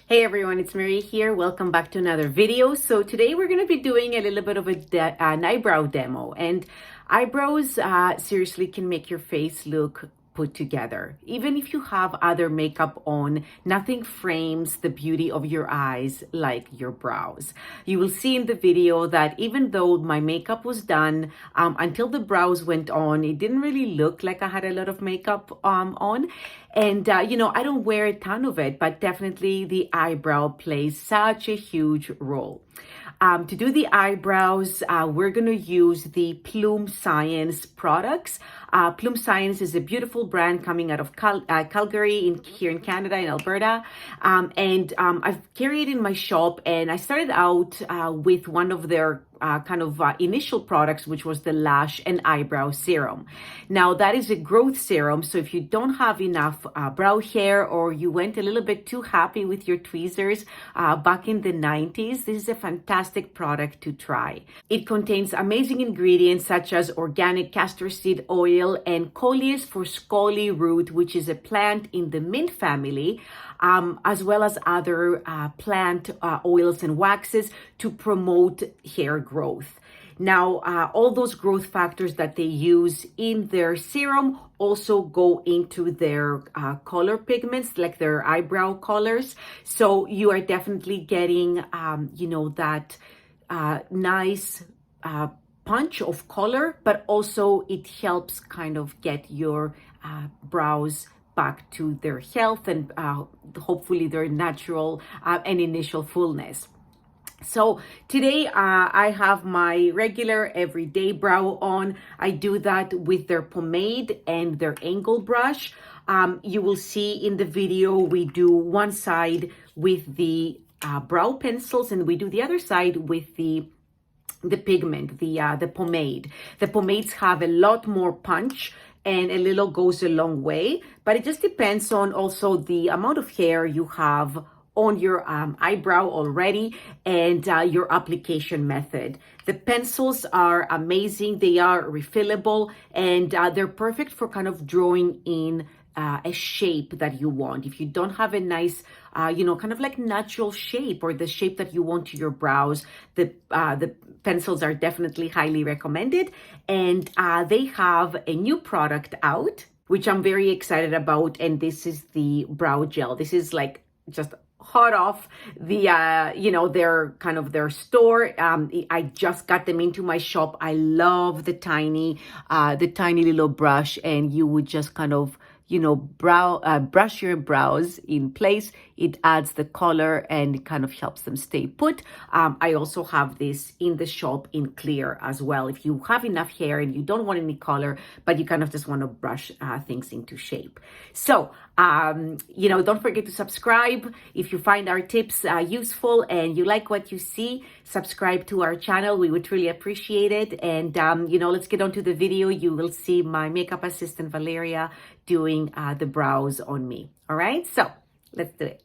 Hey everyone, it's Marie here. Welcome back to another video. So today we're going to be doing a little bit of an eyebrow demo, and eyebrows seriously can make your face look put together. Even if you have other makeup on, nothing frames the beauty of your eyes like your brows. You will see in the video that even though my makeup was done, until the brows went on, it didn't really look like I had a lot of makeup on. And, I don't wear a ton of it, but definitely the eyebrow plays such a huge role. To do the eyebrows, we're going to use the Plume Science products. Plume Science is a beautiful brand coming out of Calgary here in Canada, in Alberta. I've carried it in my shop, and I started out with one of their initial products, which was the Lash and Eyebrow Serum. Now, that is a growth serum, so if you don't have enough brow hair, or you went a little bit too happy with your tweezers back in the 90s, this is a fantastic product to try. It contains amazing ingredients such as organic castor seed oil and coleus for scully root, which is a plant in the mint family, as well as other plant oils and waxes to promote hair growth. Now, all those growth factors that they use in their serum also go into their color pigments, like their eyebrow colors. So you are definitely getting, that nice punch of color, but also it helps kind of get your brows back to their health and hopefully their natural and initial fullness. So today I have my regular everyday brow on. I do that with their pomade and their angle brush. You will see in the video we do one side with the brow pencils, and we do the other side with the pigment, the pomade. The pomades have a lot more punch, and a little goes a long way, but it just depends on also the amount of hair you have on your eyebrow already, and your application method. The pencils are amazing. They are refillable, and they're perfect for kind of drawing in a shape that you want. If you don't have a nice, kind of like natural shape, or the shape that you want to your brows, the pencils are definitely highly recommended. And they have a new product out, which I'm very excited about. And this is the brow gel. This is like just hot off the their store. I just got them into my shop. I love the tiny little brush, and you would just kind of brush your brows in place. It adds the color and it kind of helps them stay put. I also have this in the shop in clear as well. If you have enough hair and you don't want any color, but you kind of just want to brush things into shape. So, don't forget to subscribe. If you find our tips useful and you like what you see, subscribe to our channel. We would really appreciate it. And, let's get on to the video. You will see my makeup assistant, Valeria, doing the brows on me. All right, so let's do it.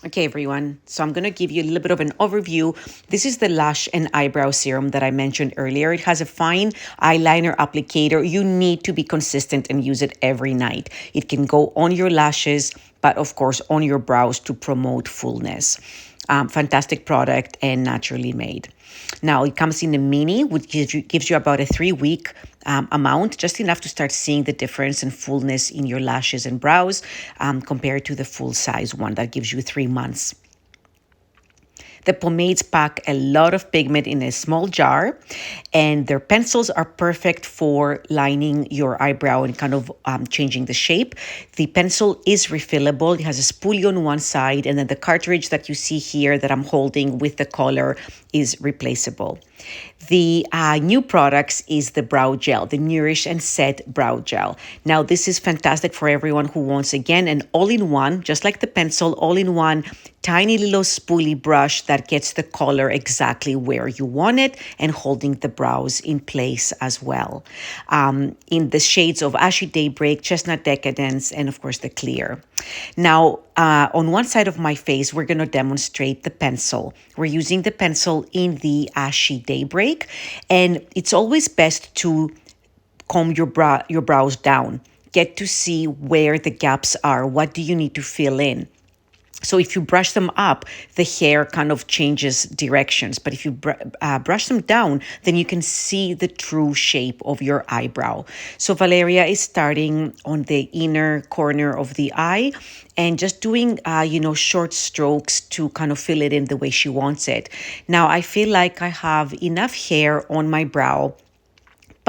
Okay, everyone. So I'm going to give you a little bit of an overview. This is the Lash and Eyebrow Serum that I mentioned earlier. It has a fine eyeliner applicator. You need to be consistent and use it every night. It can go on your lashes, but of course on your brows to promote fullness. Fantastic product and naturally made. Now, it comes in a mini, which gives you about a 3-week amount, just enough to start seeing the difference in fullness in your lashes and brows compared to the full size one that gives you 3 months. The pomades pack a lot of pigment in a small jar, and their pencils are perfect for lining your eyebrow and kind of changing the shape. The pencil is refillable. It has a spoolie on one side, and then the cartridge that you see here that I'm holding with the color is replaceable. The new products is the brow gel, the Nourish and Set brow gel. Now, this is fantastic for everyone who wants, again, an all-in-one, just like the pencil, all-in-one, tiny little spoolie brush that gets the color exactly where you want it and holding the brows in place as well. In the shades of Ashy, Daybreak, Chestnut Decadence, and of course the clear. Now, on one side of my face, we're going to demonstrate the pencil. We're using the pencil in the Ashy Daybreak, and it's always best to comb your brows down. get to see where the gaps are. What do you need to fill in? So if you brush them up, the hair kind of changes directions. But if you brush them down, then you can see the true shape of your eyebrow. So Valeria is starting on the inner corner of the eye and just doing, short strokes to kind of fill it in the way she wants it. Now, I feel like I have enough hair on my brow,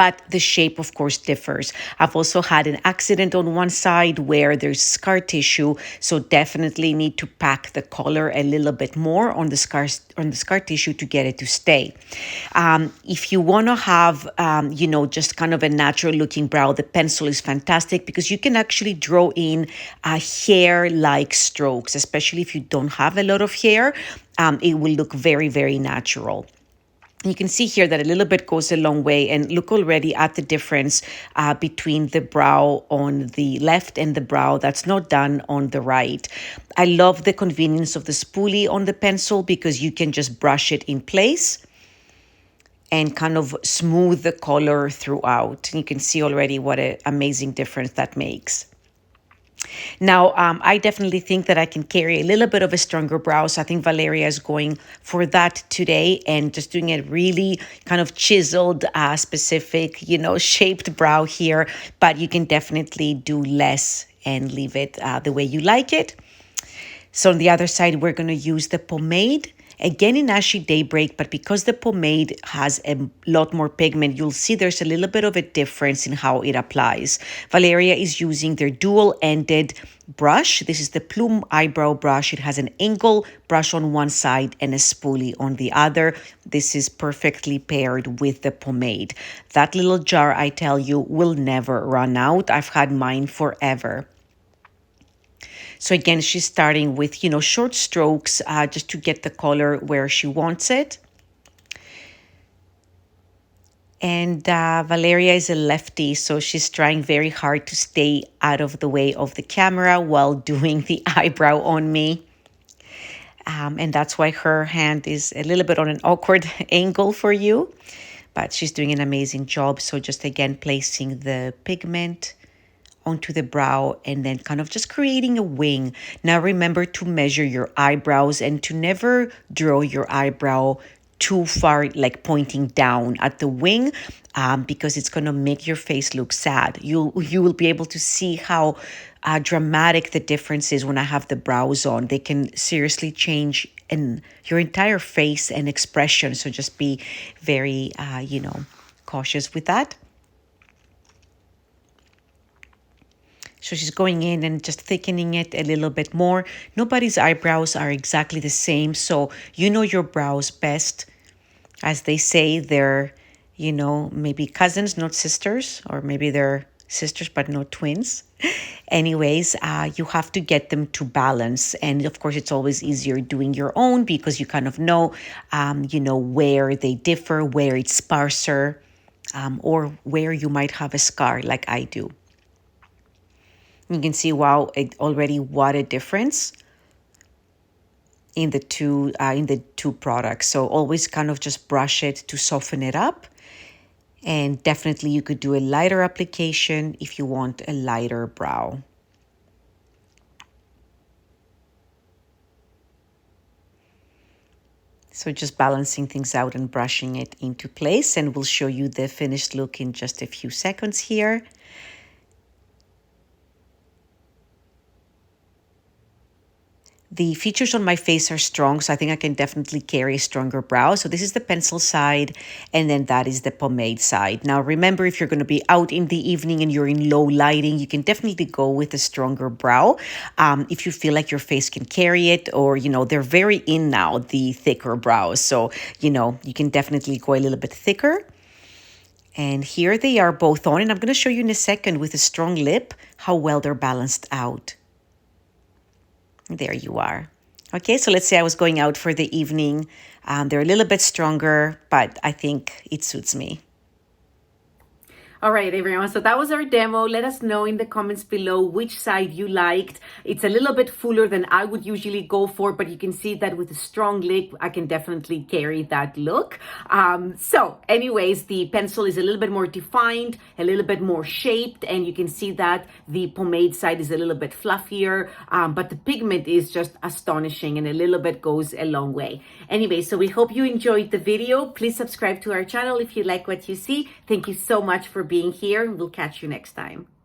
but the shape, of course, differs. I've also had an accident on one side where there's scar tissue, so definitely need to pack the color a little bit more on the scar tissue to get it to stay. If you want to have, just kind of a natural looking brow, the pencil is fantastic because you can actually draw in hair-like strokes, especially if you don't have a lot of hair. It will look very, very natural. You can see here that a little bit goes a long way, and look already at the difference between the brow on the left and the brow that's not done on the right. I love the convenience of the spoolie on the pencil because you can just brush it in place and kind of smooth the color throughout. You can see already what an amazing difference that makes. Now, I definitely think that I can carry a little bit of a stronger brow. So I think Valeria is going for that today and just doing a really kind of chiseled, specific, shaped brow here. But you can definitely do less and leave it the way you like it. So on the other side, we're going to use the pomade. Again in Ashy Daybreak, but because the pomade has a lot more pigment, you'll see there's a little bit of a difference in how it applies. Valeria is using their dual-ended brush. This is the Plume eyebrow brush. It has an angle brush on one side and a spoolie on the other. This is perfectly paired with the pomade. That little jar, I tell you, will never run out. I've had mine forever. So again, she's starting with, short strokes just to get the color where she wants it. And Valeria is a lefty, so she's trying very hard to stay out of the way of the camera while doing the eyebrow on me. And that's why her hand is a little bit on an awkward angle for you. But she's doing an amazing job. So just again, placing the pigment onto the brow and then kind of just creating a wing. Now remember to measure your eyebrows and to never draw your eyebrow too far, like pointing down at the wing, because it's going to make your face look sad. You will be able to see how dramatic the difference is when I have the brows on. They can seriously change in your entire face and expression. So just be very, cautious with that. So she's going in and just thickening it a little bit more. Nobody's eyebrows are exactly the same. So you know your brows best. As they say, they're, maybe cousins, not sisters. Or maybe they're sisters, but not twins. Anyways, you have to get them to balance. And of course, it's always easier doing your own because you kind of know, where they differ, where it's sparser, or where you might have a scar like I do. You can see, wow, already what a difference in the two products. So always kind of just brush it to soften it up. And definitely you could do a lighter application if you want a lighter brow. So just balancing things out and brushing it into place. And we'll show you the finished look in just a few seconds here. The features on my face are strong, so I think I can definitely carry a stronger brow. So this is the pencil side, and then that is the pomade side. Now, remember, if you're going to be out in the evening and you're in low lighting, you can definitely go with a stronger brow. If you feel like your face can carry it, or, they're very in now, the thicker brows. So, you can definitely go a little bit thicker. And here they are both on, and I'm going to show you in a second with a strong lip how well they're balanced out. There you are. Okay, so let's say I was going out for the evening. They're a little bit stronger, but I think it suits me. All right, everyone. So that was our demo. Let us know in the comments below which side you liked. It's a little bit fuller than I would usually go for, but you can see that with a strong lip, I can definitely carry that look. So anyways, the pencil is a little bit more defined, a little bit more shaped, and you can see that the pomade side is a little bit fluffier, but the pigment is just astonishing, and a little bit goes a long way. Anyway, so we hope you enjoyed the video. Please subscribe to our channel if you like what you see. Thank you so much for being here. We'll catch you next time.